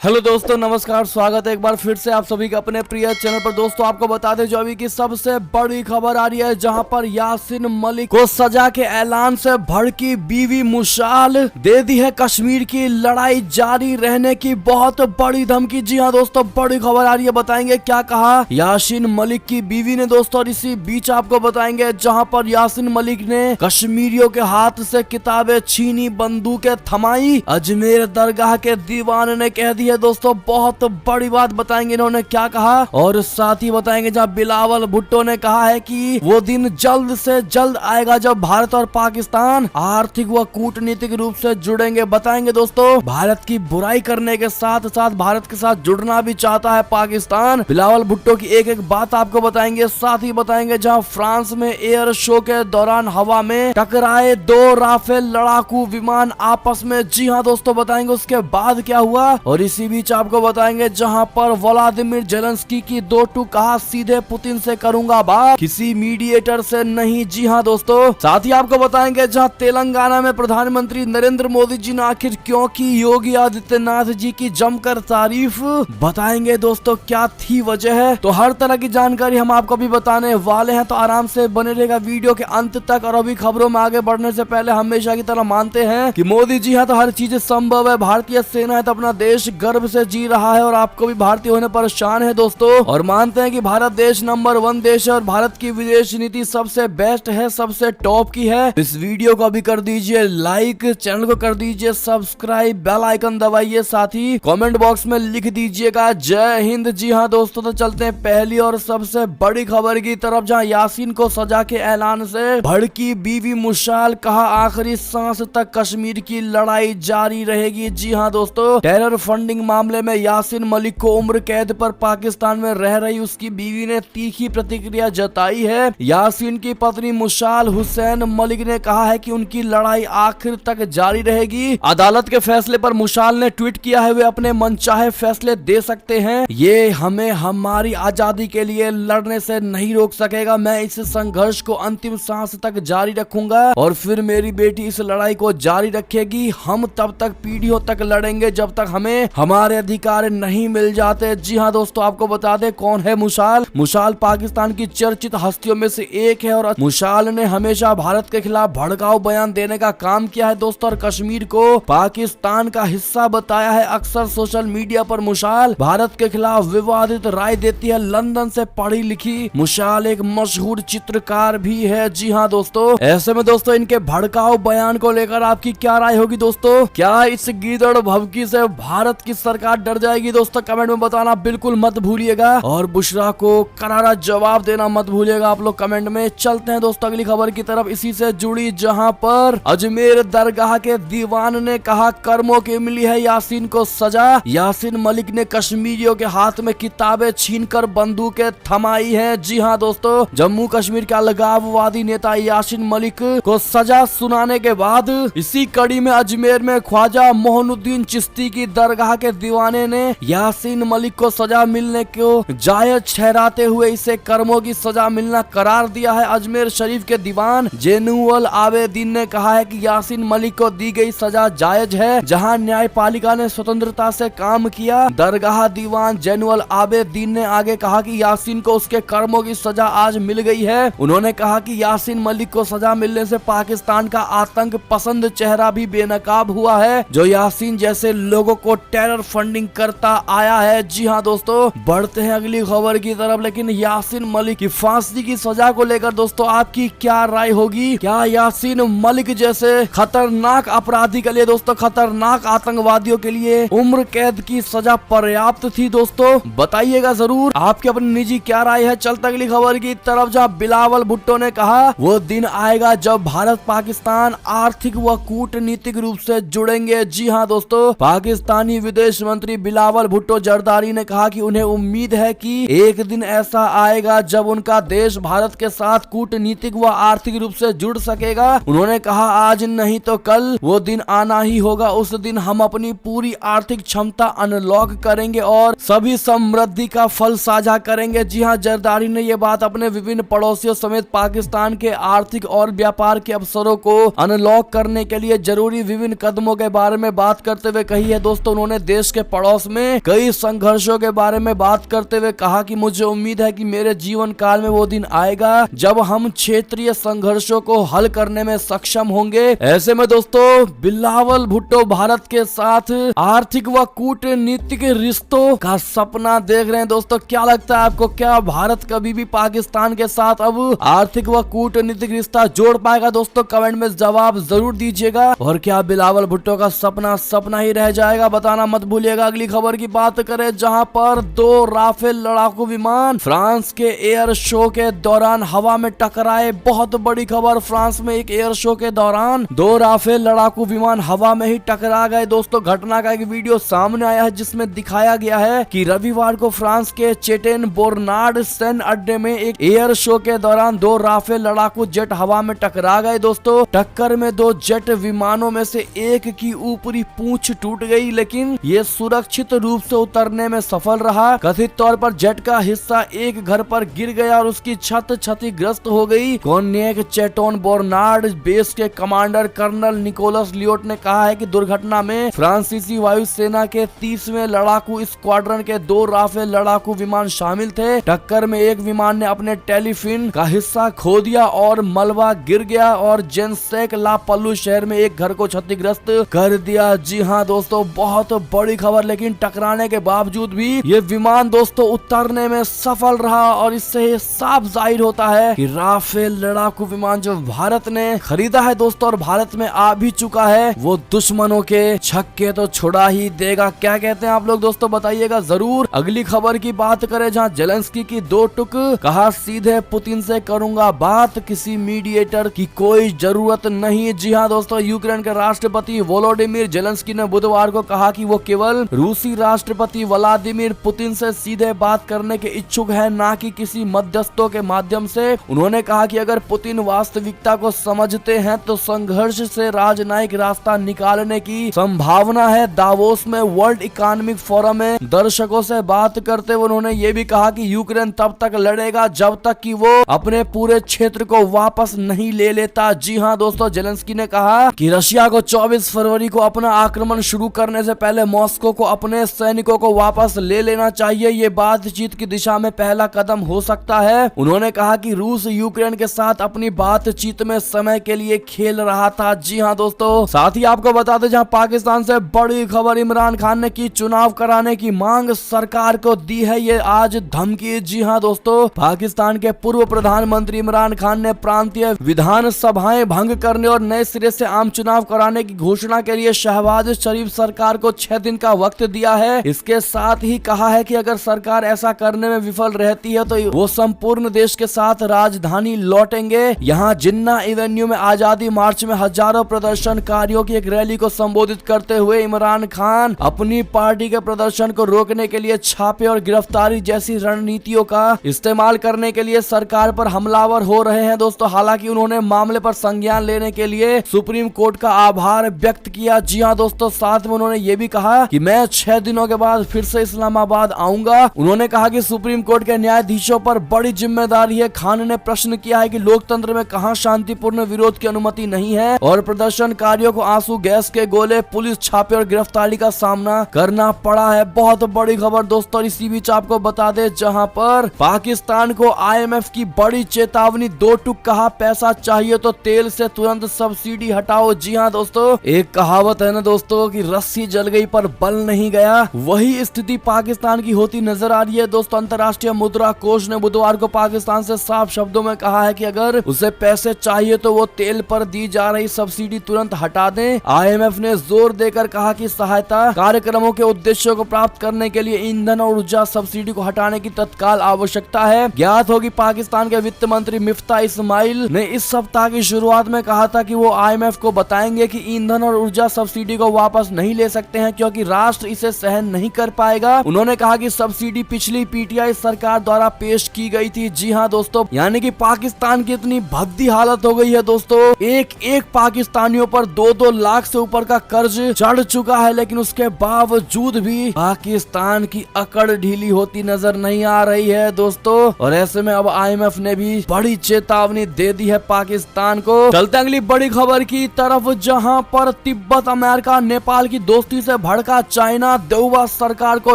Hello दोस्तों, नमस्कार। स्वागत है एक बार फिर से आप सभी का अपने प्रिय चैनल पर। दोस्तों आपको बता दें जो अभी की सबसे बड़ी खबर आ रही है, जहां पर यासीन मलिक को सजा के ऐलान से भड़की बीवी मुशाल दे दी है कश्मीर की लड़ाई जारी रहने की बहुत बड़ी धमकी। जी हाँ दोस्तों, बड़ी खबर आ रही है, बताएंगे क्या कहा यासीन मलिक की बीवी ने दोस्तों। और इसी बीच आपको बताएंगे जहाँ पर यासीन मलिक ने कश्मीरियों के हाथ से किताबें छीनी, बंदूकें थमाई, अजमेर दरगाह के दीवान ने कह दिया दोस्तों बहुत बड़ी बात। बताएंगे इन्होंने क्या कहा, और साथ ही बताएंगे जहां बिलावल भुट्टो ने कहा है कि वो दिन जल्द से जल्द आएगा जब भारत और पाकिस्तान आर्थिक व कूटनीतिक रूप से जुड़ेंगे। बताएंगे दोस्तों भारत की बुराई करने के साथ साथ भारत के साथ जुड़ना भी चाहता है पाकिस्तान। बिलावल भुट्टो की एक एक बात आपको बताएंगे। साथ ही बताएंगे जहाँ फ्रांस में एयर शो के दौरान हवा में टकराए दो राफेल लड़ाकू विमान आपस में। जी हाँ दोस्तों, बताएंगे उसके बाद क्या हुआ। और इसी बीच आपको बताएंगे जहां पर व्लादिमीर जेलेंस्की की दो टूक कहा, सीधे पुतिन से करूंगा बात, किसी मीडिएटर से नहीं। जी हाँ दोस्तों, साथ ही आपको बताएंगे जहां तेलंगाना में प्रधानमंत्री नरेंद्र मोदी जी ने आखिर क्यों की योगी आदित्यनाथ जी की जमकर तारीफ। बताएंगे दोस्तों क्या थी वजह है। तो हर तरह की जानकारी हम आपको भी बताने वाले हैं, तो आराम से बने रहेगा वीडियो के अंत तक। और अभी खबरों में आगे बढ़ने से पहले हमेशा की तरह मानते हैं कि मोदी जी है तो हर चीज संभव है, भारतीय सेना है तो अपना देश गर्व से जी रहा है और आपको भी भारतीय होने पर शान है दोस्तों। और मानते हैं कि भारत देश नंबर 1 देश है और भारत की विदेश नीति सबसे बेस्ट है, सबसे टॉप की है। इस वीडियो को अभी कर दीजिए लाइक, चैनल को कर दीजिए सब्सक्राइब, बेल आइकन दबाइए, साथ ही कमेंट बॉक्स में लिख दीजिएगा जय हिंद। जी हाँ दोस्तों, तो चलते हैं पहली और सबसे बड़ी खबर की तरफ, जहाँ यासीन को सजा के ऐलान से भड़की बीवी मुशाल, कहा आखिरी सांस तक कश्मीर की लड़ाई जारी रहेगी। जी हाँ दोस्तों, टेरर फंडिंग मामले में यासीन मलिक को उम्र कैद पर पाकिस्तान में रह रही उसकी बीवी ने तीखी प्रतिक्रिया जताई है। यासीन की पत्नी मुशाल हुसैन मलिक ने कहा है कि उनकी लड़ाई आखिर तक जारी रहेगी। अदालत के फैसले पर मुशाल ने ट्वीट किया है, वे अपने मनचाहे फैसले दे सकते हैं, ये हमें हमारी आजादी के लिए लड़ने से नहीं रोक सकेगा। मैं इस संघर्ष को अंतिम सांस तक जारी रखूंगा और फिर मेरी बेटी इस लड़ाई को जारी रखेगी। हम तब तक पीढ़ियों तक लड़ेंगे जब तक हमें हमारे अधिकार नहीं मिल जाते। जी हाँ दोस्तों, आपको बता दें कौन है मुशाल। मुशाल पाकिस्तान की चर्चित हस्तियों में से एक है और मुशाल ने हमेशा भारत के खिलाफ भड़काऊ बयान देने का काम किया है दोस्तों, और कश्मीर को पाकिस्तान का हिस्सा बताया है। अक्सर सोशल मीडिया पर मुशाल भारत के खिलाफ विवादित राय देती है। लंदन से पढ़ी लिखी मुशाल एक मशहूर चित्रकार भी है। जी हाँ दोस्तों, ऐसे में दोस्तों इनके भड़काऊ बयान को लेकर आपकी क्या राय होगी दोस्तों? क्या इस गीदड़ भभकी से भारत की सरकार डर जाएगी? दोस्तों कमेंट में बताना बिल्कुल मत भूलिएगा, और बुशरा को करारा जवाब देना मत भूलिएगा आप लोग कमेंट में। चलते हैं दोस्तों अगली खबर की तरफ, इसी से जुड़ी, जहां पर अजमेर दरगाह के दीवान ने कहा कर्मों की मिली है यासीन को सजा। यासीन मलिक ने कश्मीरियों के हाथ में किताबें छीनकर बंदूकें थमाई है। जी हाँ दोस्तों, जम्मू कश्मीर के अलगाववादी नेता यासीन मलिक को सजा सुनाने के बाद इसी कड़ी में अजमेर में ख्वाजा मोहनुद्दीन चिश्ती की दरगाह के दीवाने ने यासीन मलिक को सजा मिलने को जायज ठहराते हुए इसे कर्मों की सजा मिलना करार दिया है। अजमेर शरीफ के दीवान जैनुअल आबेदीन ने कहा है कि यासीन मलिक को दी गई सजा जायज है, जहां न्यायपालिका ने स्वतंत्रता से काम किया। दरगाह दीवान जैनुअल आबेदीन ने आगे कहा कि यासीन को उसके कर्मों की सजा आज मिल गई है। उन्होंने कहा कि यासीन मलिक को सजा मिलने से पाकिस्तान का आतंक पसंद चेहरा भी बेनकाब हुआ है, जो यासीन जैसे लोगों को टेरर फंडिंग करता आया है। जी हाँ दोस्तों, बढ़ते हैं अगली खबर की तरफ, लेकिन यासीन मलिक की फांसी की सजा को लेकर दोस्तों आपकी क्या राय होगी? क्या यासीन मलिक जैसे खतरनाक अपराधी के लिए दोस्तों, खतरनाक आतंकवादियों के लिए उम्र कैद की सजा पर्याप्त थी? दोस्तों बताइएगा जरूर, आपकी अपनी निजी क्या राय है। चलते अगली खबर की तरफ, जहाँ बिलावल भुट्टो ने कहा वो दिन आएगा जब भारत पाकिस्तान आर्थिक व कूटनीतिक रूप से जुड़ेंगे। जी हाँ दोस्तों, पाकिस्तानी विदेश मंत्री बिलावल भुट्टो जरदारी ने कहा कि उन्हें उम्मीद है कि एक दिन ऐसा आएगा जब उनका देश भारत के साथ कूटनीतिक व आर्थिक रूप से जुड़ सकेगा। उन्होंने कहा आज नहीं तो कल वो दिन आना ही होगा। उस दिन हम अपनी पूरी आर्थिक क्षमता अनलॉक करेंगे और सभी समृद्धि का फल साझा करेंगे। जी हाँ, जरदारी ने ये बात अपने विभिन्न पड़ोसियों समेत पाकिस्तान के आर्थिक और व्यापार के अवसरों को अनलॉक करने के लिए जरूरी विभिन्न कदमों के बारे में बात करते हुए कही है। दोस्तों उन्होंने देश के पड़ोस में कई संघर्षों के बारे में बात करते हुए कहा कि मुझे उम्मीद है कि मेरे जीवन काल में वो दिन आएगा जब हम क्षेत्रीय संघर्षों को हल करने में सक्षम होंगे। ऐसे में दोस्तों बिलावल भुट्टो भारत के साथ आर्थिक व कूटनीतिक रिश्तों का सपना देख रहे हैं। दोस्तों क्या लगता है आपको, क्या भारत कभी भी पाकिस्तान के साथ अब आर्थिक व कूटनीतिक रिश्ता जोड़ पाएगा? दोस्तों कमेंट में जवाब जरूर दीजिएगा। और क्या बिलावल भुट्टो का सपना सपना ही रह जाएगा, बताना मत भूलिएगा। अगली खबर की बात करें जहां पर 2 राफेल लड़ाकू विमान फ्रांस के एयर शो के दौरान हवा में टकराए। बहुत बड़ी खबर, फ्रांस में एक एयर शो के दौरान 2 राफेल लड़ाकू विमान हवा में ही टकरा गए। दोस्तों घटना का एक वीडियो सामने आया है जिसमें दिखाया गया है कि रविवार को फ्रांस के चेटेन बोर्नार्ड सेन अड्डे में एक एयर शो के दौरान 2 राफेल लड़ाकू जेट हवा में टकरा गए। दोस्तों टक्कर में 2 जेट विमानों में से एक की ऊपरी पूंछ टूट गई, लेकिन ये सुरक्षित रूप से उतरने में सफल रहा। कथित तौर पर जेट का हिस्सा एक घर पर गिर गया और उसकी छत क्षतिग्रस्त हो गई। कोन्यक चेटोन बोर्नार्ड बेस के कमांडर कर्नल निकोलस लियोट ने कहा है कि दुर्घटना में फ्रांसीसी वायुसेना के 30वें लड़ाकू स्क्वाड्रन के 2 राफेल लड़ाकू विमान शामिल थे। टक्कर में एक विमान ने अपने टेलीफिन का हिस्सा खो दिया और मलबा गिर गया और जेनसेक ला पल्लू शहर में एक घर को क्षतिग्रस्त कर दिया। जी हाँ दोस्तों बहुत बड़ी खबर, लेकिन टकराने के बावजूद भी ये विमान दोस्तों उतरने में सफल रहा और इससे साफ जाहिर होता है कि राफेल लड़ाकू विमान जो भारत ने खरीदा है दोस्तों और भारत में आ भी चुका है, वो दुश्मनों के छक्के तो छुड़ा ही देगा। क्या कहते हैं आप लोग दोस्तों, बताइएगा जरूर। अगली खबर की बात करें जहां जेलेंस्की की 2 टुक, कहा सीधे पुतिन से करूंगा बात, किसी मीडिएटर की कोई जरूरत नहीं। जी हाँ दोस्तों, यूक्रेन के राष्ट्रपति वोलोडिमिर जेलेंस्की ने बुधवार को कहा कि वो केवल रूसी राष्ट्रपति व्लादिमीर पुतिन से सीधे बात करने के इच्छुक है, ना कि किसी मध्यस्थों के माध्यम से। उन्होंने कहा कि अगर पुतिन वास्तविकता को समझते हैं तो संघर्ष से राजनयिक रास्ता निकालने की संभावना है। दावोस में वर्ल्ड इकोनॉमिक फोरम में दर्शकों से बात करते हुए उन्होंने ये भी कहा कि यूक्रेन तब तक लड़ेगा जब तक कि वो अपने पूरे क्षेत्र को वापस नहीं ले लेता। जी हाँ दोस्तों, जेलेंस्की ने कहा कि रशिया को 24 फरवरी को अपना आक्रमण शुरू करने से पहले मॉस्को को अपने सैनिकों को वापस ले लेना चाहिए। ये बातचीत की दिशा में पहला कदम हो सकता है। उन्होंने कहा कि रूस यूक्रेन के साथ अपनी बातचीत में समय के लिए खेल रहा था। जी हाँ दोस्तों, साथ ही आपको बता दें जहां पाकिस्तान से बड़ी खबर, इमरान खान ने की चुनाव कराने की मांग सरकार को दी है ये आज धमकी। जी हाँ दोस्तों, पाकिस्तान के पूर्व प्रधानमंत्री इमरान खान ने प्रांतीय विधानसभाएं भंग करने और नए सिरे से आम चुनाव कराने की घोषणा के लिए शहबाज शरीफ सरकार को 6 दिन का वक्त दिया है। इसके साथ ही कहा है कि अगर सरकार ऐसा करने में विफल रहती है तो वो संपूर्ण देश के साथ राजधानी लौटेंगे। यहाँ जिन्ना एवेन्यू में आजादी मार्च में हजारों प्रदर्शनकारियों की एक रैली को संबोधित करते हुए इमरान खान अपनी पार्टी के प्रदर्शन को रोकने के लिए छापे और गिरफ्तारी जैसी रणनीतियों का इस्तेमाल करने के लिए सरकार पर हमलावर हो रहे हैं। दोस्तों हालांकि उन्होंने मामले पर संज्ञान लेने के लिए सुप्रीम कोर्ट का आभार व्यक्त किया। जी हाँ दोस्तों, साथ में उन्होंने ये भी कहा कि मैं 6 दिनों के बाद फिर से इस्लामाबाद आऊंगा। उन्होंने कहा कि सुप्रीम कोर्ट के न्यायाधीशों पर बड़ी जिम्मेदारी है। खान ने प्रश्न किया है कि लोकतंत्र में कहां शांतिपूर्ण विरोध की अनुमति नहीं है और प्रदर्शनकारियों को आंसू गैस के गोले, पुलिस छापे और गिरफ्तारी का सामना करना पड़ा है। बहुत बड़ी खबर दोस्तों। इसी बीच आपको बता दें जहां पर पाकिस्तान को IMF की बड़ी चेतावनी, 2 टुक, कहा पैसा चाहिए तो तेल से तुरंत सब्सिडी हटाओ। जी हाँ दोस्तों, एक कहावत है ना दोस्तों कि रस्सी जल गई पर बल नहीं गया, वही स्थिति पाकिस्तान की होती नजर आ रही है। दोस्तों अंतर्राष्ट्रीय मुद्रा कोष ने बुधवार को पाकिस्तान से साफ शब्दों में कहा है कि अगर उसे पैसे चाहिए तो वो तेल पर दी जा रही सब्सिडी तुरंत हटा दें। IMF ने जोर देकर कहा कि सहायता कार्यक्रमों के उद्देश्यों को प्राप्त करने के लिए ईंधन और ऊर्जा सब्सिडी को हटाने की तत्काल आवश्यकता है। ज्ञात हो कि पाकिस्तान के वित्त मंत्री मिफ्ता इस्माइल ने इस सप्ताह की शुरुआत में कहा था कि वो IMF को बताएंगे कि ईंधन और ऊर्जा सब्सिडी को वापस नहीं ले सकते हैं क्योंकि राष्ट्र इसे सहन नहीं कर पाएगा। उन्होंने कहा कि सब्सिडी पिछली PTI सरकार द्वारा पेश की गई थी। जी हाँ दोस्तों, यानी कि पाकिस्तान की इतनी भद्दी हालत हो गई है दोस्तों, एक एक पाकिस्तानियों पर 2-2 लाख से ऊपर का कर्ज चढ़ चुका है, लेकिन उसके बावजूद भी पाकिस्तान की अकड़ ढीली होती नजर नहीं आ रही है दोस्तों। और ऐसे में अब IMF ने भी बड़ी चेतावनी दे दी है पाकिस्तान को। चलते अगली बड़ी खबर की तरफ जहां पर तिब्बत, अमेरिका, नेपाल की दोस्ती से भड़का चाइना, देवबा सरकार को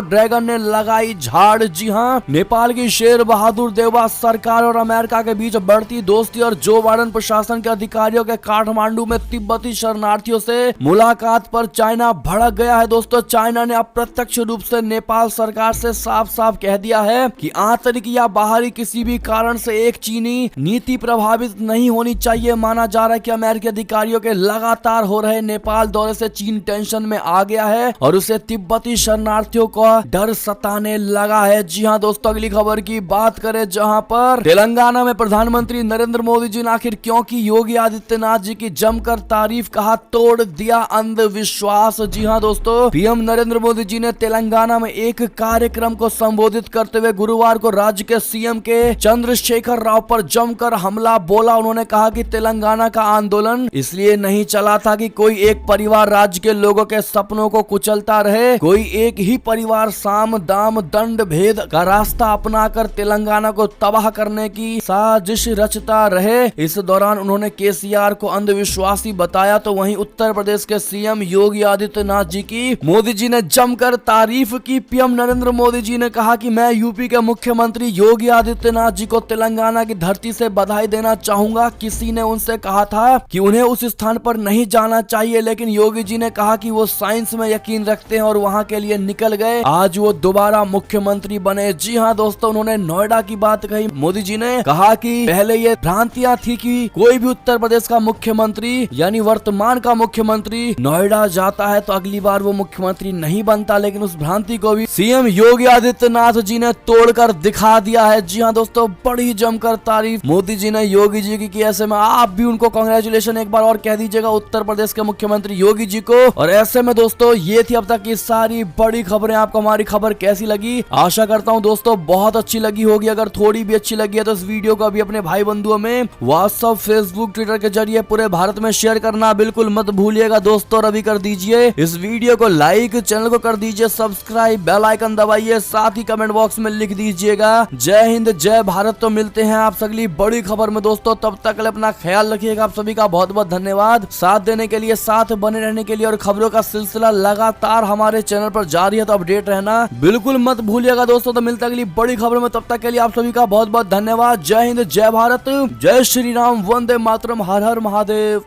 ड्रैगन ने लगाई झाड़। जी हां, नेपाल की शेर बहादुर देवबा सरकार और अमेरिका के बीच बढ़ती दोस्ती और जो बाइडेन प्रशासन के अधिकारियों के काठमांडू में तिब्बती शरणार्थियों से मुलाकात पर चाइना भड़क गया है। दोस्तों, चाइना ने अप्रत्यक्ष रूप से नेपाल सरकार से साफ साफ कह दिया है कि आंतरिक या बाहरी किसी भी कारण से एक चीनी नीति प्रभावित नहीं होनी चाहिए। माना जा रहा है कि अमेरिकी अधिकारियों के लगातार हो रहे नेपाल दौरे से चीन टेंशन में आ गया है और उसे तिब्बती शरणार्थियों का डर सताने लगा है। जी हां दोस्तों, अगली खबर की बात करें जहां पर तेलंगाना में प्रधानमंत्री नरेंद्र मोदी जी ने आखिर क्योंकि योगी आदित्यनाथ जी की जमकर तारीफ, कहा तोड़ दिया अंधविश्वास। जी हां दोस्तों, पीएम नरेंद्र मोदी जी ने तेलंगाना में एक कार्यक्रम को संबोधित करते हुए गुरुवार को राज्य के सीएम के चंद्रशेखर राव पर जमकर हमला बोला। उन्होंने कहा कि तेलंगाना का आंदोलन इसलिए नहीं चला था कि कोई एक परिवार राज्य के लोगों के सपनों को कुचलता रहे, कोई एक ही परिवार साम दाम दंड भेद का रास्ता अपनाकर तेलंगाना को तबाह करने की साजिश रचता रहे। इस दौरान उन्होंने केसीआर को अंधविश्वासी बताया, तो वहीं उत्तर प्रदेश के सीएम योगी आदित्यनाथ जी की मोदी जी ने जमकर तारीफ की। पीएम नरेंद्र मोदी जी ने कहा कि मैं यूपी के मुख्यमंत्री योगी आदित्यनाथ जी को तेलंगाना की धरती से बधाई देना चाहूंगा। किसी ने उनसे कहा था कि उन्हें उस स्थान पर नहीं जाना चाहिए, लेकिन योगी जी ने कहा कि वो साइंस में यकीन रखते हैं और वहां के लिए निकल गए। आज वो दोबारा मुख्यमंत्री बने। जी हां दोस्तों, उन्होंने नोएडा की बात कही। मोदी जी ने कहा कि पहले ये भ्रांतियां थी कि कोई भी उत्तर प्रदेश का मुख्यमंत्री यानी वर्तमान का मुख्यमंत्री नोएडा जाता है तो अगली बार वो मुख्यमंत्री नहीं बनता, लेकिन उस भ्रांति को भी सीएम योगी आदित्यनाथ जी ने तोड़कर दिखा दिया है। जी हां दोस्तों, बड़ी जमकर तारीफ मोदी जी ने योगी जी की ऐसे में आप भी उनको कांग्रेचुलेशन एक बार और कह दीजिएगा उत्तर प्रदेश के मुख्यमंत्री योगी जी को। और ऐसे में दोस्तों, ये थी अब तक की सारी बड़ी खबरें। आपको हमारी खबर कैसी लगी? आशा करता हूं दोस्तों बहुत अच्छी लगी होगी। अगर थोड़ी भी अच्छी लगी है तो इस वीडियो को अभी अपने भाई बंधुओं में व्हाट्सएप, फेसबुक, ट्विटर के जरिए पूरे भारत में शेयर करना बिल्कुल मत भूलिएगा दोस्तों। और अभी कर दीजिए इस वीडियो को लाइक, चैनल को कर दीजिए सब्सक्राइब, बेल आइकन दबाइए, साथ ही कमेंट बॉक्स में लिख दीजिएगा जय हिंद जय भारत। तो मिलते हैं आप अगली बड़ी खबर में दोस्तों, तब तक के लिए अपना ख्याल रखिएगा। आप सभी का बहुत बहुत धन्यवाद साथ देने के लिए, साथ बने रहने के लिए। और खबरों का सिलसिला लगातार हमारे चैनल पर जारी है, तो अपडेट रहना बिल्कुल मत भूलिएगा दोस्तों। तो मिलते हैं अगली बड़ी खबर में, तब तक के लिए आप सभी का बहुत बहुत धन्यवाद। जय हिंद जय भारत, जय श्री राम, वंदे मातरम, हर हर महादेव।